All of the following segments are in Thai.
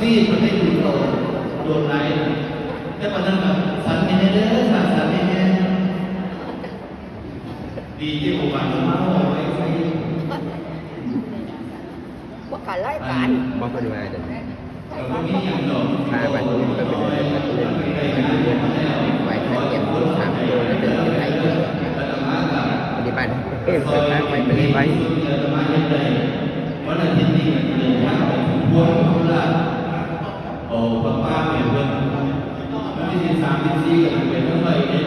ซีดมันได้ดูโดนไล่แต่ตอนนั้นแบบสันไม่ได้เด้อสันไม่ได้ดีที่ผมอ่านมาเอาไว้ใช้ว่าการไล่การบอกกันมาเดี๋ยวแต่ว่ามีอย่างดอก มาไปที่นี่ก็ไปเดินไปที่นี่ไปทางเก็บถามดูแล้วเดินไปไหนปฏิบัติเปิดทางไปเลยไปวันอาทิตย์นี้เดินทางไปถึงพวงโคราชโอ้ป้าเป็นวันที่13 14กันเป็นทั้งใบเนี่ย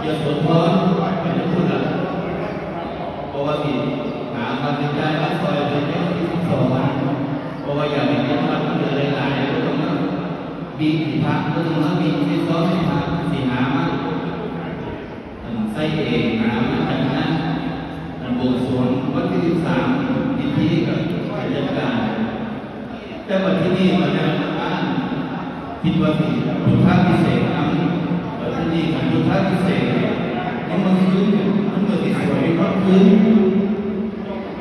ยศพรไปทุกคนละเพราะว่าที่หาความเป็นใจรักคอยเป็นที่12เพราะว่าอยากเห็นมันเดินหลายๆก็ต้องมาบีบที่พักก็ต้องมาบีบที่ซ้อมที่พักที่หามาใส่เองหามาจากนั้นบวงสรวงวันที่13พิธีกับกิจการแต่วันที่นี่มาแล้วบ้านคิดว่าที่พุทธพิเศษทำวันที่นี่กับพุทธพิเศษมันคืนมันเกิดที่สวยเพราะคืน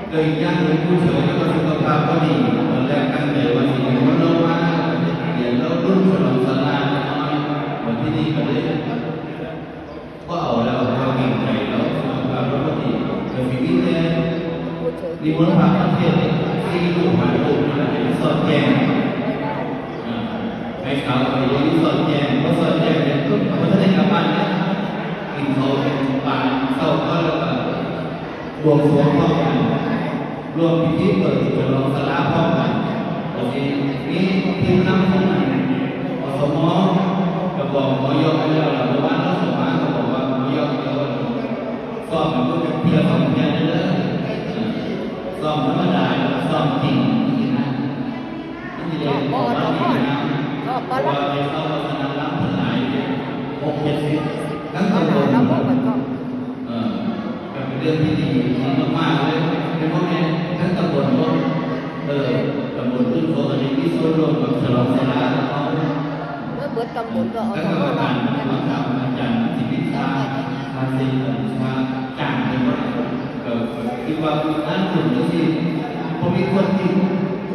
เกิดย่างเลยผู้เฉยแล้วก็สุขภาพก็ดีตอนแรกตั้งใจวันนี้มันลงมาเดี๋ยวเรารุ่นฉลองสลาวันที่นี่ก็เลยก็เอาแล้วเราเก่งใจแล้วสุขภาพเราก็ดีเกิดมีวิธีมีมูลค่าประเทศที่ลูกหายลูกนั่นแหละสอดแจงให้เขาไปเรียนสอดแจงเพราะสอดแจงเนี่ยก็เขาจะได้กลับบ้านเนี่ยกินเขาเป็นปลาเข้าก็แล้วก็รวมหัวพ่อกันรวมพิธีเปิดฉลองสลาพ่อกันตรงนี้นี่ทีมน้ำของอสมก็บอกหมอยกไปแล้วหรือว่าเราสมมาเขาบอกว่าหมอยกเดียวก็มันก็เป็นเพียงของแค่นั้นเลยซ่อมธรรมดาซ่อมจริงนี่นะนี่เลยบอกว่าดีนะเพราะว่าไปเข้าวัฒนธรรมหลาย6-70ทั้งตำบลเป็นเรื่องที่ดีมากๆเลยเป็นเพราะแม่ทั้งตำบลก็ตำบลขึ้นโคตรดีที่ส่วนรวมกับฉลองสลาเขาเบิดตำบลก็เอา แล้วก็การมาทำอาจารย์สิวิชาภาษีมาจ้างเป็นว่าคิดว่านั้นกลุ่มที่ผมมีคนที่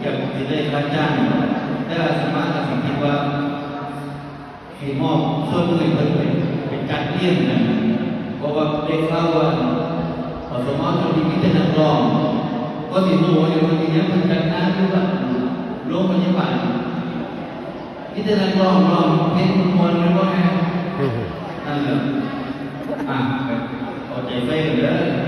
อยากจะได้ค่าจ้างแต่สามารถจะคิดว่าให้มอบส่วนหนึ่งเป็นการเลี้ยงนะเพราะว่าได้ข่าวว่าสมมติเรามีแต่นักร้องก็สิรู้ว่าอย่างนี้มันจัดงานหรือว่าโรงพยาบาลมีแต่นักร้องเพลงมวลหรือว่าไงนั่นแหละเข้าใจไปเลย